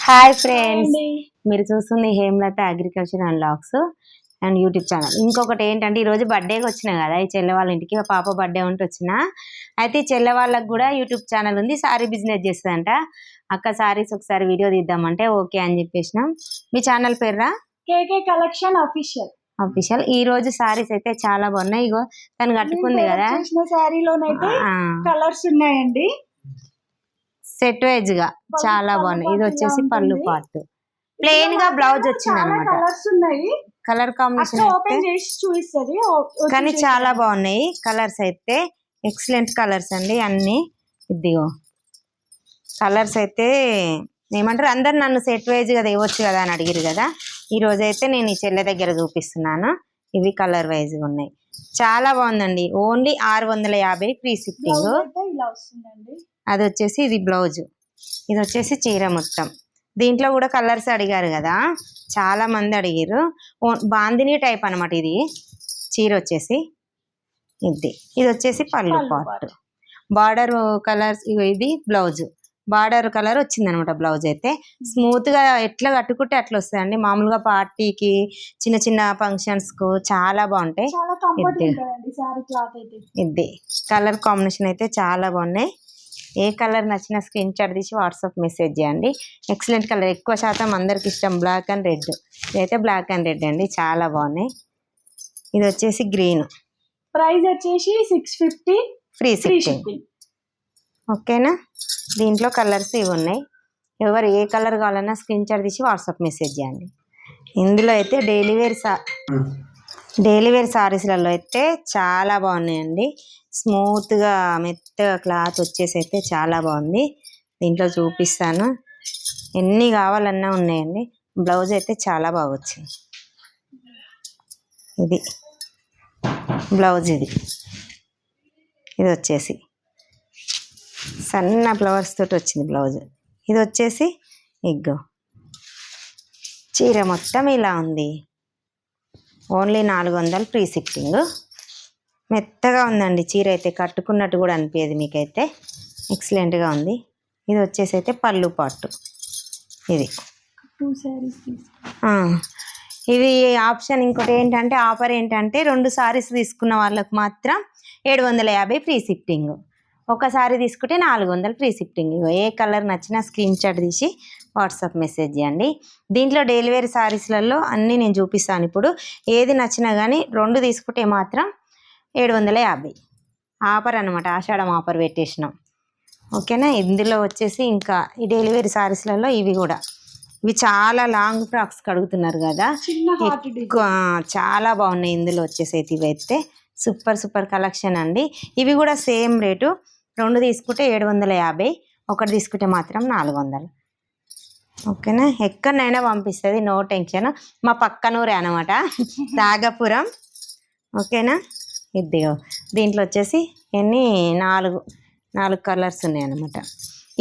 Hi friends, అండి. మీరు చూస్తుంది Hemalatha agriculture and logs and YouTube channel. ఇంకొకటి ఏంటంటే ఈరోజు బర్త్డేకి వచ్చిన కదా, ఈ చెల్లె వాళ్ళ ఇంటికి పాప బర్త్డే ఉంటే వచ్చిన. అయితే ఈ చెల్లె వాళ్ళకి కూడా యూట్యూబ్ ఛానల్ ఉంది, సారీ బిజినెస్ చేస్తుందంట. అక్క సారీస్ ఒకసారి వీడియో తీద్దామంటే ఓకే అని చెప్పేసినాం. మీ ఛానల్ పేర్రా? కేకే కలెక్షన్ అఫీషియల్. ఈ రోజు సారీస్ అయితే చాలా బాగున్నాయి. ఇగో తను కట్టుకుంది కదా, చేసిన శారీలోనైతే కలర్స్ ఉన్నాయండి. సెట్ వైజ్ గా చాలా బాగున్నాయి. ఇది వచ్చేసి పళ్ళు పార్ట్, ప్లెయిన్ గా బ్లౌజ్ వచ్చింది అనమాట. కలర్స్ ఉన్నాయి, కలర్ కాంబినేషన్ ఓపెన్ చేసి చూపిస్తుంది. కానీ చాలా బాగున్నాయి కలర్స్ అయితే, ఎక్సలెంట్ కలర్స్ అండి అన్ని. ఇదిగో కలర్స్ అయితే ఏమంటారు, అందరు నన్ను సెట్ వైజ్ గా ఇవ్వచ్చు కదా అని అడిగారు కదా. ఈ రోజైతే నేను ఈ చెల్లె దగ్గర చూపిస్తున్నాను. ఇవి కలర్ వైజ్ గా ఉన్నాయి, చాలా బాగుందండి. Only 650 free shipping. అది వచ్చేసి ఇది బ్లౌజ్, ఇది వచ్చేసి చీర మొత్తం. దీంట్లో కూడా కలర్స్ అడిగారు కదా, చాలా మంది అడిగారు. బాందిని టైప్ అనమాట ఇది చీర వచ్చేసి. ఇది వచ్చేసి పళ్ళు పార్ట్, బార్డర్ కలర్స్. ఇది బ్లౌజ్, బార్డర్ కలర్ వచ్చింది అనమాట. బ్లౌజ్ అయితే స్మూత్ గా ఎట్లా కట్టుకుంటే అట్లా వస్తాయండి. మామూలుగా పార్టీకి, చిన్న చిన్న ఫంక్షన్స్ కు చాలా బాగుంటాయి. ఇది కలర్ కాంబినేషన్ అయితే చాలా బాగున్నాయి. ఏ కలర్ నచ్చినా స్క్రీన్ షాట్ తీసి వాట్సాప్ మెసేజ్ చేయండి. ఎక్సలెంట్ కలర్, ఎక్కువ శాతం అందరికి ఇష్టం బ్లాక్ అండ్ రెడ్. ఇదైతే బ్లాక్ అండ్ రెడ్ అండి, చాలా బాగున్నాయి. ఇది వచ్చేసి గ్రీన్, ప్రైస్ వచ్చేసి 650 ఫ్రీ షిప్పింగ్. ఓకేనా, దీంట్లో కలర్స్ ఇవి ఉన్నాయి. ఎవరు ఏ కలర్ కావాలన్నా స్క్రీన్ షాట్ తీసి వాట్సాప్ మెసేజ్ చేయండి. ఇందులో అయితే డైలీ వేర్ సారీస్లలో అయితే చాలా బాగున్నాయండి. స్మూత్గా మెత్తగా క్లాత్ వచ్చేసి అయితే చాలా బాగుంది. దీంట్లో చూపిస్తాను, ఎన్ని కావాలన్నా ఉన్నాయండి. బ్లౌజ్ అయితే చాలా బాగా వచ్చింది. ఇది బ్లౌజ్, ఇది వచ్చేసి సన్న ఫ్లవర్స్ తోటి వచ్చింది బ్లౌజ్. ఇది వచ్చేసి ఇగ్గో చీర మొత్తం ఇలా ఉంది. Only 400 free shipping. మెత్తగా ఉందండి చీర అయితే, కట్టుకున్నట్టు కూడా అనిపించదు మీకైతే. ఎక్సలెంట్గా ఉంది. ఇది వచ్చేసి అయితే పళ్ళు పాటు. ఇది ఆప్షన్. ఇంకోటి ఏంటంటే ఆఫర్ ఏంటంటే 2 సారీస్ తీసుకున్న వాళ్ళకు మాత్రం 750 ఫ్రీ షిప్పింగ్. ఒక సారీ తీసుకుంటే 400 ఫ్రీ షిప్పింగ్. ఏ కలర్ నచ్చినా స్క్రీన్ షాట్ తీసి వాట్సాప్ మెసేజ్ చేయండి. దీంట్లో డైలీ వేర్ సారీస్లలో అన్నీ నేను చూపిస్తాను. ఇప్పుడు ఏది నచ్చినా కానీ 2 తీసుకుంటే మాత్రం 750 ఆఫర్ అనమాట. ఆషాఢం ఆఫర్ పెట్టేసినాం. ఓకేనా, ఇందులో వచ్చేసి ఇంకా ఈ డైలీ వేర్ సారీస్లలో ఇవి కూడా, ఇవి చాలా లాంగ్ ఫ్రాక్స్ కడుగుతున్నారు కదా, చాలా బాగున్నాయి. ఇందులో వచ్చేసి ఇవైతే సూపర్ కలెక్షన్ అండి. ఇవి కూడా సేమ్ రేటు. 2 తీసుకుంటే 750, ఒకటి తీసుకుంటే మాత్రం 400. ఓకేనా, ఎక్కడైనా పంపిస్తుంది, నో టెన్షన్. మా పక్కనూరే అనమాట, తాగపురం. ఓకేనా, ఇదిగో దీంట్లో వచ్చేసి నాలుగు కలర్స్ ఉన్నాయి అనమాట.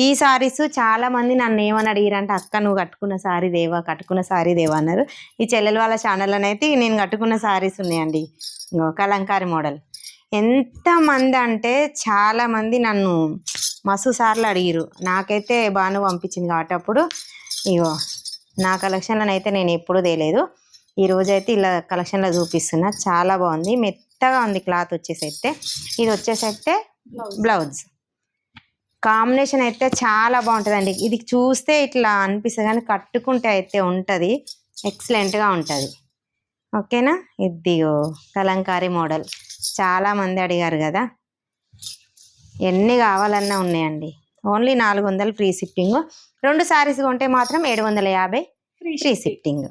ఈ సారీస్ చాలామంది నన్ను ఏమని అడిగారంటే, అక్క నువ్వు కట్టుకున్న సారీ దేవా అన్నారు. ఈ చెల్లెల వాళ్ళ ఛానల్లోనైతే నేను కట్టుకున్న సారీస్ ఉన్నాయండి. ఇంకో కలంకారీ మోడల్. ఎంతమంది అంటే చాలామంది నన్ను మస్తు సార్లు అడిగిరు. నాకైతే బాను పంపించింది కాబట్టి అప్పుడు ఇగో నా కలెక్షన్లో అయితే నేను ఎప్పుడూ తేలేదు. ఈరోజైతే ఇలా కలెక్షన్లో చూపిస్తున్నా. చాలా బాగుంది, మెత్తగా ఉంది క్లాత్ వచ్చేసి అయితే. ఇది వచ్చేసి అయితే బ్లౌజ్ కాంబినేషన్ అయితే చాలా బాగుంటుందండి. ఇది చూస్తే ఇట్లా అనిపిస్తుంది కానీ కట్టుకుంటే అయితే ఉంటుంది, ఎక్సలెంట్గా ఉంటుంది. ఓకేనా, ఇదిగో కలంకారీ మోడల్. చాలామంది అడిగారు కదా, ఎన్ని కావాలన్నా ఉన్నాయండి. Only 400 free shipping. 2 సారీస్ కొంటే మాత్రం 750 ఫ్రీ షిప్పింగ్.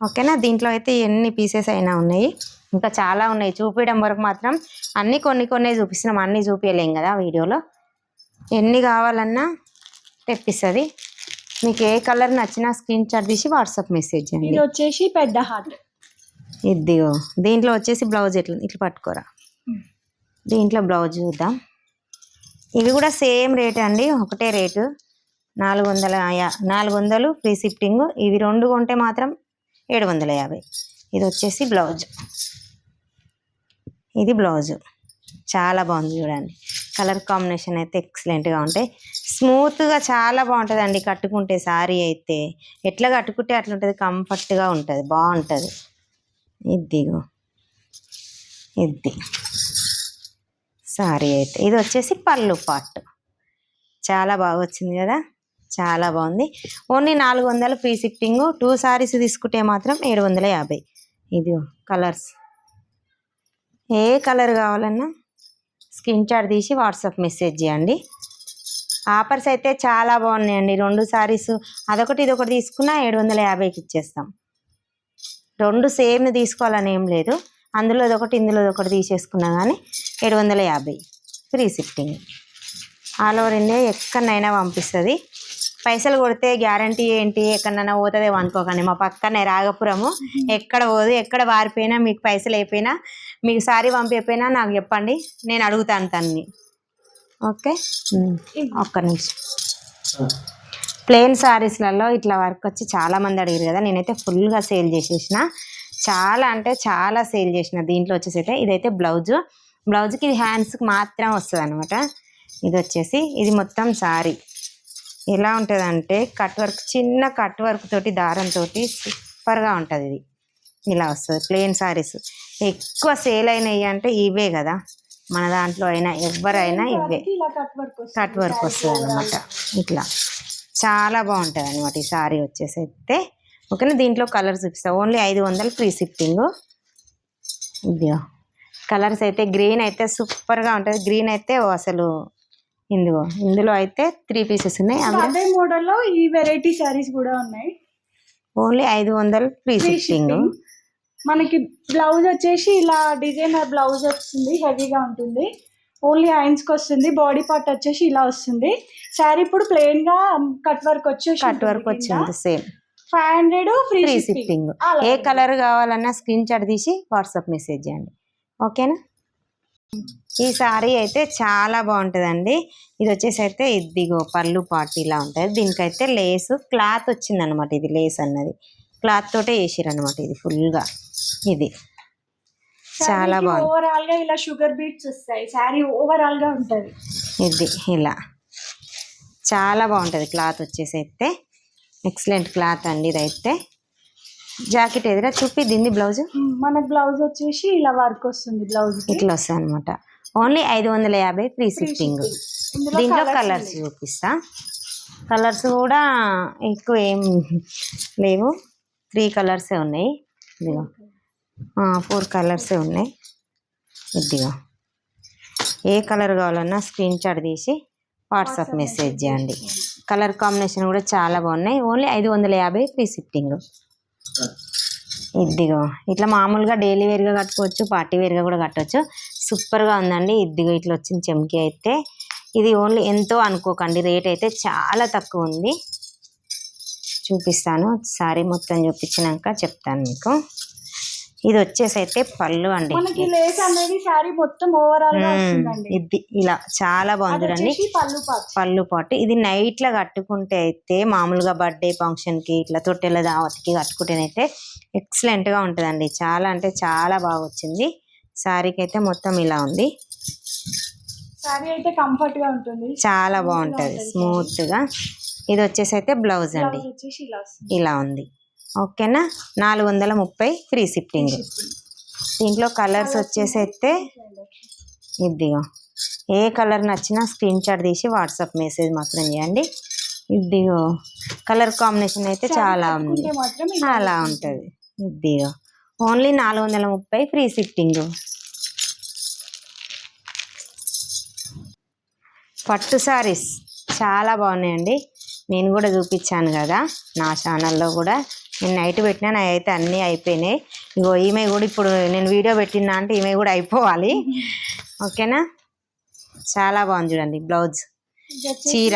ఓకేనా, దీంట్లో అయితే ఎన్ని పీసెస్ అయినా ఉన్నాయి, ఇంకా చాలా ఉన్నాయి. చూపించడం వరకు మాత్రం అన్నీ కొన్ని చూపిస్తున్నాం, అన్నీ చూపించలేం కదా వీడియోలో. ఎన్ని కావాలన్నా తెప్పిస్తుంది. మీకు ఏ కలర్ నచ్చినా స్క్రీన్ షాట్ తీసి వాట్సాప్ మెసేజ్ చేయండి. ఇది వచ్చేసి పెద్ద హార్ట్. ఇదిగో దీంట్లో వచ్చేసి బ్లౌజ్ ఇట్లా పట్టుకోరా. దీంట్లో బ్లౌజ్ చూద్దాం. ఇవి కూడా సేమ్ రేట్ అండి, ఒకటే రేటు 400 ఫ్రీ షిప్పింగ్. ఇవి 2 కొంటే మాత్రం 750. ఇది వచ్చేసి బ్లౌజ్, ఇది బ్లౌజు. చాలా బాగుంది చూడండి. కలర్ కాంబినేషన్ అయితే ఎక్సలెంట్గా ఉంటాయి. స్మూత్గా చాలా బాగుంటుందండి కట్టుకుంటే. సారీ అయితే ఎట్లా కట్టుకుంటే అట్లా ఉంటుంది, కంఫర్ట్గా ఉంటుంది, బాగుంటుంది. ఇదిగో ఇది సారీ అయితే. ఇది వచ్చేసి పళ్ళు పార్ట్. చాలా బాగా వచ్చింది కదా, చాలా బాగుంది. Only 400 free shipping. 2 సారీస్ తీసుకుంటే మాత్రం 750. ఇది కలర్స్, ఏ కలర్ కావాలన్నా స్క్రీన్ షాట్ తీసి వాట్సాప్ మెసేజ్ చేయండి. ఆఫర్స్ అయితే చాలా బాగున్నాయండి. 2 సారీస్ అదొకటి ఇదొకటి తీసుకున్నా 750కి ఇచ్చేస్తాం. 2 సేమ్ తీసుకోవాలని ఏం లేదు, అందులో ఒకటి ఇందులో ఒకటి తీసేసుకున్నా కానీ 750 free shipping. All over India ఎక్కడైనా పంపిస్తుంది. పైసలు కొడితే గ్యారంటీ ఏంటి ఎక్కడైనా పోతుందేమో అనుకోకండి. మా పక్కనే రాగపురము, ఎక్కడ పోదు, ఎక్కడ వారిపోయినా మీకు పైసలు అయిపోయినా మీకు సారీ పంపిపోయినా నాకు చెప్పండి, నేను అడుగుతాను తన్ని. ఓకే, ఒక్క నిమిషం. ప్లెయిన్ సారీస్లలో ఇట్లా వర్క్ వచ్చి చాలామంది అడిగారు కదా, నేనైతే ఫుల్గా సేల్ చేసేసిన. చాలా అంటే చాలా సేల్ చేసిన. దీంట్లో వచ్చేసి అయితే ఇదైతే బ్లౌజ్కి ఇది హ్యాండ్స్కి మాత్రం వస్తుంది అనమాట. ఇది వచ్చేసి ఇది మొత్తం సారీ ఎలా ఉంటుందంటే కట్ వర్క్, చిన్న కట్ వర్క్ తోటి దారంతో సూపర్గా ఉంటుంది. ఇది ఇలా వస్తుంది. ప్లెయిన్ సారీస్ ఎక్కువ సేల్ అయినాయి అంటే ఇవే కదా, మన దాంట్లో అయినా ఎవరైనా ఇవే కట్ వర్క్ వస్తుంది అనమాట. ఇట్లా చాలా బాగుంటుంది అనమాట ఈ సారీ వచ్చేసి అయితే. ఓకేనా, దీంట్లో కలర్స్ చూపిస్తా. Only 500 free shipping. ఇదిగో కలర్స్ అయితే గ్రీన్ అయితే సూపర్గా ఉంటుంది. గ్రీన్ అయితే అసలు ఇందులో అయితే 3 పీసెస్ ఉన్నాయి. అదే మోడల్లో ఈ వెరైటీ సారీస్ కూడా ఉన్నాయి. Only 500 free shipping. మనకి బ్లౌజ్ వచ్చేసి ఇలా డిజైనర్ బ్లౌజ్ వస్తుంది, హెవీగా ఉంటుంది. ఓన్లీ హ్యాండ్స్కి వస్తుంది. బాడీ పార్ట్ వచ్చేసి ఇలా వస్తుంది. శారీ ఇప్పుడు ప్లెయిన్ గా కట్ వర్క్ వచ్చింది. Same 500 free shipping. ఏ కలర్ కావాలన్నా స్క్రీన్ షాట్ తీసి వాట్సాప్ మెసేజ్ చేయండి. ఓకేనా. ఈ సారీ అయితే చాలా బాగుంటుందండి. ఇది వచ్చేసి అయితే ఇదిగో పళ్ళు పార్ట్ ఇలా ఉంటుంది. దీనికైతే లేస్ క్లాత్ వచ్చిందనమాట. ఇది లేస్ అన్నది క్లాత్ తోటే వేసిరనమాట. ఇది ఫుల్గా ఇది చాలా బాగుంది. ఓవరాల్ గా ఇలా షుగర్ బీట్స్ వస్తాయి. సారీ ఓవరాల్ గా ఉంటుంది. ఇది ఇలా చాలా బాగుంటుంది. క్లాత్ వచ్చేసి అయితే ఎక్సలెంట్ క్లాత్ అండి. ఇదైతే జాకెట్ ఎదురా చూపి దీన్ని బ్లౌజ్. మన బ్లౌజ్ వచ్చేసి ఇలా వర్క్ వస్తుంది. బ్లౌజ్ ఇట్లా వస్తుంది అనమాట. Only 550 free shipping. దీంట్లో కలర్స్ చూపిస్తా. కలర్స్ కూడా ఎక్కువ ఏం లేవు, 3 కలర్సే ఉన్నాయి. ఇదిగో 4 కలర్సే ఉన్నాయి. ఇదిగో ఏ కలర్ కావాలన్నా స్క్రీన్ షాట్ తీసి వాట్సాప్ మెసేజ్ చేయండి. కలర్ కాంబినేషన్ కూడా చాలా బాగున్నాయి. Only 550 free shipping. ఇదిగో ఇట్లా మామూలుగా డైలీ వేర్గా కట్టుకోవచ్చు, పార్టీ వేర్గా కూడా కట్టవచ్చు. సూపర్గా ఉందండి. ఇదిగో ఇట్లా వచ్చిన చెమ్కి అయితే ఇది ఓన్లీ ఎంతో అనుకోకండి, రేట్ అయితే చాలా తక్కువ ఉంది. చూపిస్తాను, సారీ మొత్తం చూపించినాక చెప్తాను మీకు. ఇది వచ్చేసి అయితే పళ్ళు అండి. ఇది ఇలా చాలా బాగుంది చూడండి. పళ్ళు పాటు ఇది నైట్లో కట్టుకుంటే అయితే మామూలుగా బర్త్డే ఫంక్షన్కి ఇట్లా తొట్టెల దావత్కి కట్టుకుంటేనైతే ఎక్సలెంట్గా ఉంటుందండి. చాలా అంటే చాలా బాగా వచ్చింది. శారీకి అయితే మొత్తం ఇలా ఉంది. సారీ అయితే కంఫర్ట్ గా ఉంటుంది, చాలా బాగుంటుంది, స్మూత్ గా. ఇది వచ్చేసి అయితే బ్లౌజ్ అండి, ఇలా ఉంది. ఓకేనా, 430 ఫ్రీ షిప్పింగ్. దీంట్లో కలర్స్ వచ్చేసి అయితే ఇదిగో ఏ కలర్ నచ్చినా స్క్రీన్ షాట్ తీసి వాట్సాప్ మెసేజ్ మాత్రం చేయండి. ఇదిగో కలర్ కాంబినేషన్ అయితే చాలా ఉంది, అలా ఉంటుంది. ఇదిగో ఓన్లీ 430 ఫ్రీ షిప్పింగ్. పట్టు సారీస్ చాలా బాగున్నాయండి. నేను కూడా చూపించాను కదా నా ఛానల్లో కూడా. నేను నైట్ పెట్టినా నా అయితే అన్నీ అయిపోయినాయి. ఇగో ఈమె కూడా ఇప్పుడు నేను వీడియో పెట్టినా అంటే ఈమె కూడా అయిపోవాలి. ఓకేనా, చాలా బాగుంది చూడండి. బ్లౌజ్ చీర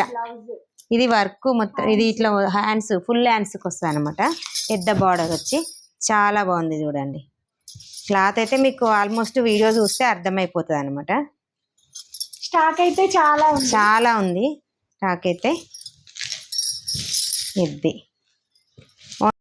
ఇది వర్క్ మొత్తం, ఇది ఇట్లా హ్యాండ్స్ ఫుల్ హ్యాండ్స్కి వస్తుంది అనమాట. పెద్ద బార్డర్ వచ్చి చాలా బాగుంది చూడండి. క్లాత్ అయితే మీకు ఆల్మోస్ట్ వీడియో చూస్తే అర్థమైపోతుంది అనమాట. స్టాక్ అయితే చాలా ఉంది స్టాక్ అయితే ఇది